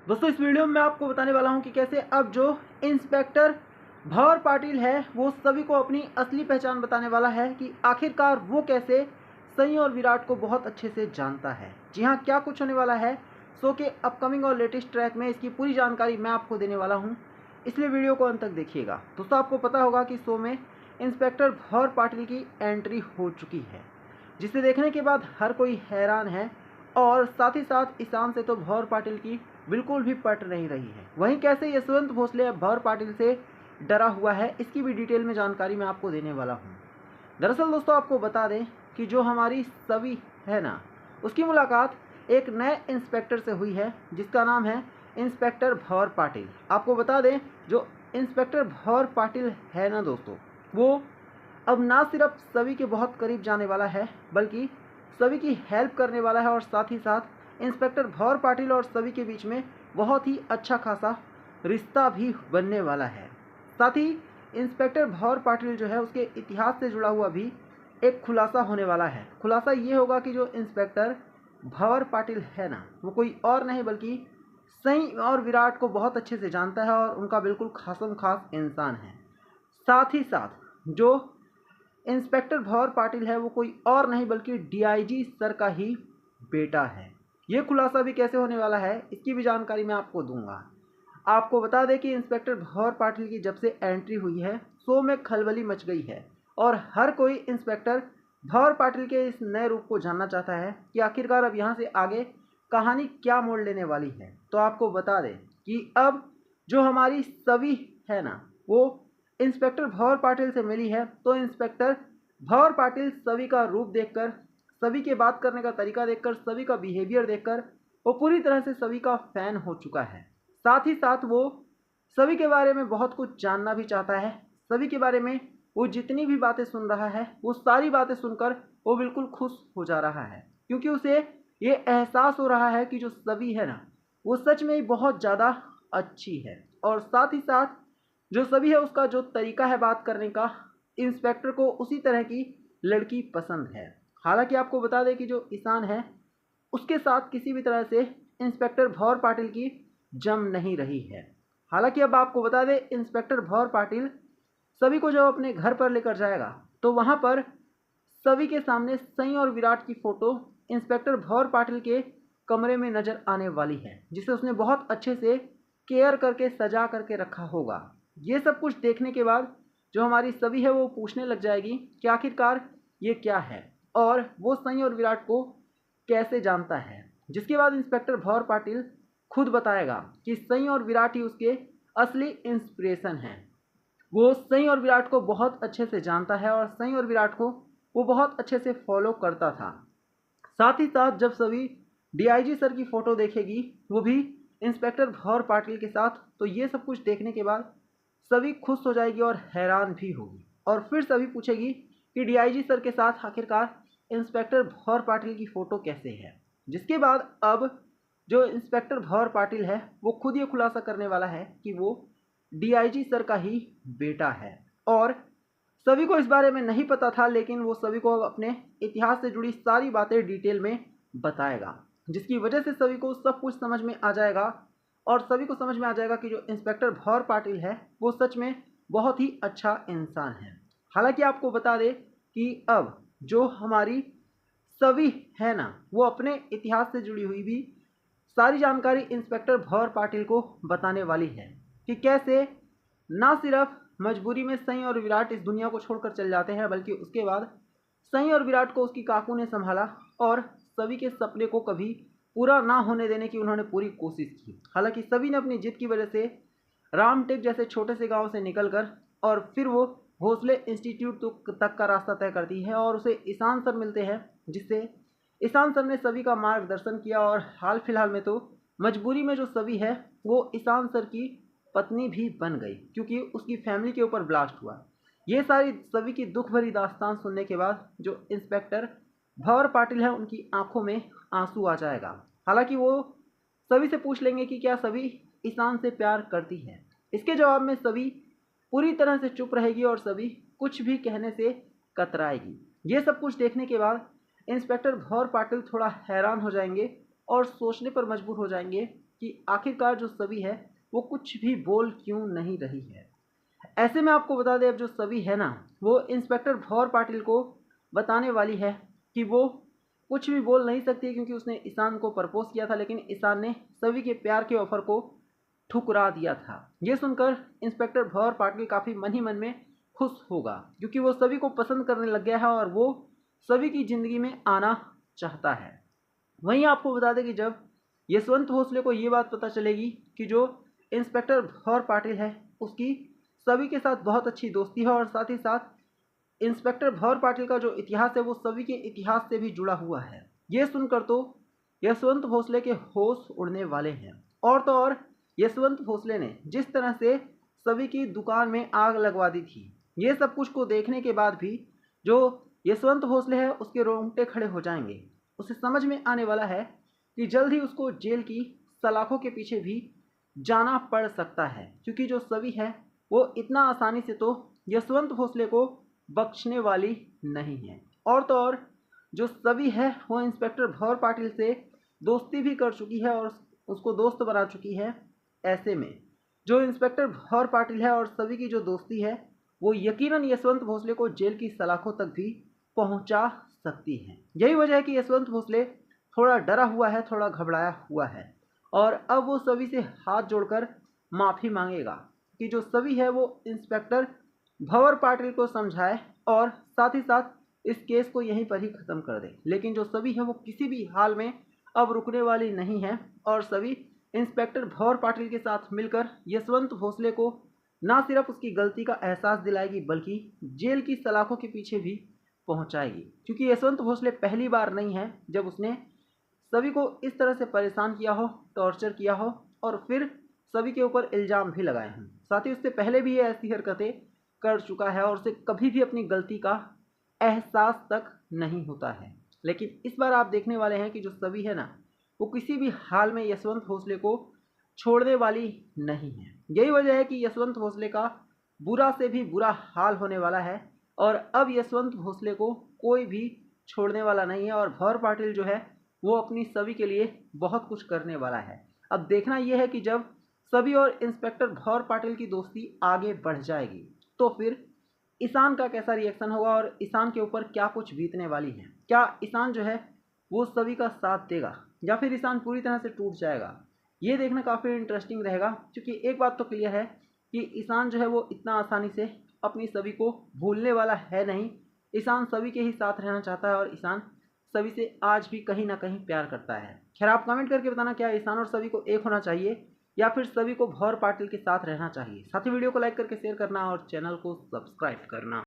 दोस्तों इस वीडियो में मैं आपको बताने वाला हूं कि कैसे अब जो इंस्पेक्टर भंवर पाटिल है वो सभी को अपनी असली पहचान बताने वाला है कि आखिरकार वो कैसे सनी और विराट को बहुत अच्छे से जानता है। जी हाँ, क्या कुछ होने वाला है शो के अपकमिंग और लेटेस्ट ट्रैक में, इसकी पूरी जानकारी मैं आपको देने वाला हूँ, इसलिए वीडियो को अंत तक देखिएगा। दोस्तों आपको पता होगा कि शो में इंस्पेक्टर भंवर पाटिल की एंट्री हो चुकी है, जिसे देखने के बाद हर कोई हैरान है और साथ ही साथ ईशान से तो भंवर पाटिल की बिल्कुल भी पट नहीं रही है। वहीं कैसे यशवंत भोसले अब भंवर पाटिल से डरा हुआ है, इसकी भी डिटेल में जानकारी मैं आपको देने वाला हूँ। दरअसल दोस्तों आपको बता दें कि जो हमारी सभी है ना, उसकी मुलाकात एक नए इंस्पेक्टर से हुई है जिसका नाम है इंस्पेक्टर भंवर पाटिल। आपको बता दें जो इंस्पेक्टर भंवर पाटिल है ना दोस्तों, वो अब ना सिर्फ सभी के बहुत करीब जाने वाला है बल्कि सभी की हेल्प करने वाला है और साथ ही साथ इंस्पेक्टर भंवर पाटिल और सभी के बीच में बहुत ही अच्छा खासा रिश्ता भी बनने वाला है। साथ ही इंस्पेक्टर भंवर पाटिल जो है उसके इतिहास से जुड़ा हुआ भी एक खुलासा होने वाला है। खुलासा ये होगा कि जो इंस्पेक्टर भंवर पाटिल है ना, वो कोई और नहीं बल्कि सनी और विराट को बहुत अच्छे से जानता है और उनका बिल्कुल खासम खास इंसान है। साथ ही साथ जो इंस्पेक्टर भंवर पाटिल है वो कोई और नहीं बल्कि डीआईजी सर का ही बेटा है। ये खुलासा भी कैसे होने वाला है इसकी भी जानकारी मैं आपको दूंगा। आपको बता दें कि इंस्पेक्टर भंवर पाटिल की जब से एंट्री हुई है शो में खलबली मच गई है और हर कोई इंस्पेक्टर भंवर पाटिल के इस नए रूप को जानना चाहता है कि आखिरकार अब यहाँ से आगे कहानी क्या मोड़ लेने वाली है। तो आपको बता दें कि अब जो हमारी सभी है ना, वो इंस्पेक्टर भंवर पाटिल से मिली है, तो इंस्पेक्टर भंवर पाटिल सभी का रूप देखकर, सभी के बात करने का तरीका देखकर, सभी का बिहेवियर देखकर वो पूरी तरह से सभी का फैन हो चुका है। साथ ही साथ वो सभी के बारे में बहुत कुछ जानना भी चाहता है। सभी के बारे में वो जितनी भी बातें सुन रहा है वो सारी बातें सुनकर वो बिल्कुल खुश हो जा रहा है, क्योंकि उसे ये एहसास हो रहा है कि जो सभी है ना वो सच में ही बहुत ज़्यादा अच्छी है। और साथ ही साथ जो सभी है उसका जो तरीका है बात करने का, इंस्पेक्टर को उसी तरह की लड़की पसंद है। हालांकि आपको बता दें कि जो ईशान है उसके साथ किसी भी तरह से इंस्पेक्टर भंवर पाटिल की जम नहीं रही है। हालांकि अब आपको बता दें इंस्पेक्टर भंवर पाटिल सभी को जब अपने घर पर लेकर जाएगा तो वहां पर सभी के सामने सनी और विराट की फोटो इंस्पेक्टर भंवर पाटिल के कमरे में नजर आने वाली है, जिसे उसने बहुत अच्छे से केयर करके सजा करके रखा होगा। ये सब कुछ देखने के बाद जो हमारी सभी है वो पूछने लग जाएगी कि आखिरकार ये क्या है और वो सनी और विराट को कैसे जानता है। जिसके बाद इंस्पेक्टर भंवर पाटिल खुद बताएगा कि सनी और विराट ही उसके असली इंस्पिरेशन हैं। वो सनी और विराट को बहुत अच्छे से जानता है और सनी और विराट को वो बहुत अच्छे से फॉलो करता था। साथ ही साथ जब सभी डीआईजी सर की फ़ोटो देखेगी, वो भी इंस्पेक्टर भंवर पाटिल के साथ, तो ये सब कुछ देखने के बाद सभी खुश हो जाएगी और हैरान भी होगी और फिर सभी पूछेगी कि डीआईजी सर के साथ आखिरकार इंस्पेक्टर भंवर पाटिल की फ़ोटो कैसे है। जिसके बाद अब जो इंस्पेक्टर भंवर पाटिल है वो खुद ये खुलासा करने वाला है कि वो डीआईजी सर का ही बेटा है। और सभी को इस बारे में नहीं पता था, लेकिन वो सभी को अब अपने इतिहास से जुड़ी सारी बातें डिटेल में बताएगा, जिसकी वजह से सभी को सब कुछ समझ में आ जाएगा और सभी को समझ में आ जाएगा कि जो इंस्पेक्टर भंवर पाटिल है वो सच में बहुत ही अच्छा इंसान है। हालांकि आपको बता दें कि अब जो हमारी सभी है ना वो अपने इतिहास से जुड़ी हुई भी सारी जानकारी इंस्पेक्टर भंवर पाटिल को बताने वाली है कि कैसे ना सिर्फ मजबूरी में सनी और विराट इस दुनिया को छोड़कर चल जाते हैं, बल्कि उसके बाद सनी और विराट को उसकी काकू ने संभाला और सभी के सपने को कभी पूरा ना होने देने की उन्होंने पूरी कोशिश की। हालांकि सभी ने अपनी जिद की वजह से रामटेक जैसे छोटे से गांव से निकलकर और फिर वो भोसले इंस्टीट्यूट तक का रास्ता तय करती है और उसे ईशान सर मिलते हैं, जिससे ईशान सर ने सभी का मार्गदर्शन किया और हाल फिलहाल में तो मजबूरी में जो सभी है वो ईशान सर की पत्नी भी बन गई, क्योंकि उसकी फैमिली के ऊपर ब्लास्ट हुआ। ये सारी सभी की दुख भरी दास्तान सुनने के बाद जो इंस्पेक्टर भंवर पाटिल है उनकी आंखों में आंसू आ जाएगा। हालांकि वो सभी से पूछ लेंगे कि क्या सभी ईशान से प्यार करती है। इसके जवाब में सभी पूरी तरह से चुप रहेगी और सभी कुछ भी कहने से कतराएगी। ये सब कुछ देखने के बाद इंस्पेक्टर भंवर पाटिल थोड़ा हैरान हो जाएंगे और सोचने पर मजबूर हो जाएंगे कि आखिरकार जो सभी है वो कुछ भी बोल क्यों नहीं रही है। ऐसे में आपको बता दें, अब जो सभी है ना, वो इंस्पेक्टर भौर पाटिल को बताने वाली है कि वो कुछ भी बोल नहीं सकती क्योंकि उसने ईशान को प्रपोज किया था, लेकिन ईशान ने सभी के प्यार के ऑफर को ठुकरा दिया था। ये सुनकर इंस्पेक्टर भौर पाटिल काफ़ी मन ही मन में खुश होगा क्योंकि वो सभी को पसंद करने लग गया है और वो सभी की ज़िंदगी में आना चाहता है। वहीं आपको बता दें कि जब यशवंत भोसले को ये बात पता चलेगी कि जो इंस्पेक्टर भौर पाटिल है उसकी सभी के साथ बहुत अच्छी दोस्ती है और साथ ही साथ इंस्पेक्टर भौर पाटिल का जो इतिहास है वो सभी के इतिहास से भी जुड़ा हुआ है। ये सुनकर तो यशवंत भोसले के होश उड़ने वाले हैं। और तो और यशवंत भोसले ने जिस तरह से सभी की दुकान में आग लगवा दी थी, ये सब कुछ को देखने के बाद भी जो यशवंत भोसले है उसके रोंगटे खड़े हो जाएंगे। उसे समझ में आने वाला है कि जल्द ही उसको जेल की सलाखों के पीछे भी जाना पड़ सकता है, क्योंकि जो सभी है वो इतना आसानी से तो यशवंत भोसले को बख्शने वाली नहीं है। और तो और जो सभी है वो इंस्पेक्टर भौर पाटिल से दोस्ती भी कर चुकी है और उसको दोस्त बना चुकी है। ऐसे में जो इंस्पेक्टर भौर पाटिल है और सभी की जो दोस्ती है वो यकीनन यशवंत भोसले को जेल की सलाखों तक भी पहुंचा सकती है। यही वजह है कि यशवंत भोसले थोड़ा डरा हुआ है, थोड़ा घबराया हुआ है और अब वो सभी से हाथ जोड़कर माफ़ी मांगेगा कि जो सभी है वो इंस्पेक्टर भौर पाटिल को समझाए और साथ ही साथ इस केस को यहीं पर ही ख़त्म कर दे। लेकिन जो सभी है वो किसी भी हाल में अब रुकने वाली नहीं है और सभी इंस्पेक्टर भौर पाटिल के साथ मिलकर यशवंत भोसले को ना सिर्फ उसकी गलती का एहसास दिलाएगी बल्कि जेल की सलाखों के पीछे भी पहुंचाएगी। क्योंकि यशवंत भोसले पहली बार नहीं है जब उसने सभी को इस तरह से परेशान किया हो, टॉर्चर किया हो और फिर सभी के ऊपर इल्ज़ाम भी लगाए हैं। साथ ही उससे पहले भी ये ऐसी हरकतें कर चुका है और उसे कभी भी अपनी गलती का एहसास तक नहीं होता है। लेकिन इस बार आप देखने वाले हैं कि जो सभी है ना वो किसी भी हाल में यशवंत भोसले को छोड़ने वाली नहीं है। यही वजह है कि यशवंत भोसले का बुरा से भी बुरा हाल होने वाला है और अब यशवंत भोसले को कोई भी छोड़ने वाला नहीं है और भौर पाटिल जो है वो अपनी सभी के लिए बहुत कुछ करने वाला है। अब देखना यह है कि जब सभी और इंस्पेक्टर भौर पाटिल की दोस्ती आगे बढ़ जाएगी तो फिर ईशान का कैसा रिएक्शन होगा और ईशान के ऊपर क्या कुछ बीतने वाली है। क्या ईशान जो है वो सभी का साथ देगा या फिर ईशान पूरी तरह से टूट जाएगा, ये देखना काफ़ी इंटरेस्टिंग रहेगा। क्योंकि एक बात तो क्लियर है कि ईशान जो है वो इतना आसानी से अपनी सभी को भूलने वाला है नहीं। ईशान सभी के ही साथ रहना चाहता है और ईशान सभी से आज भी कहीं ना कहीं प्यार करता है। खैर आप कमेंट करके बताना, क्या ईशान और सभी को एक होना चाहिए या फिर सभी को भौर पाटिल के साथ रहना चाहिए। साथ ही वीडियो को लाइक करके शेयर करना और चैनल को सब्सक्राइब करना।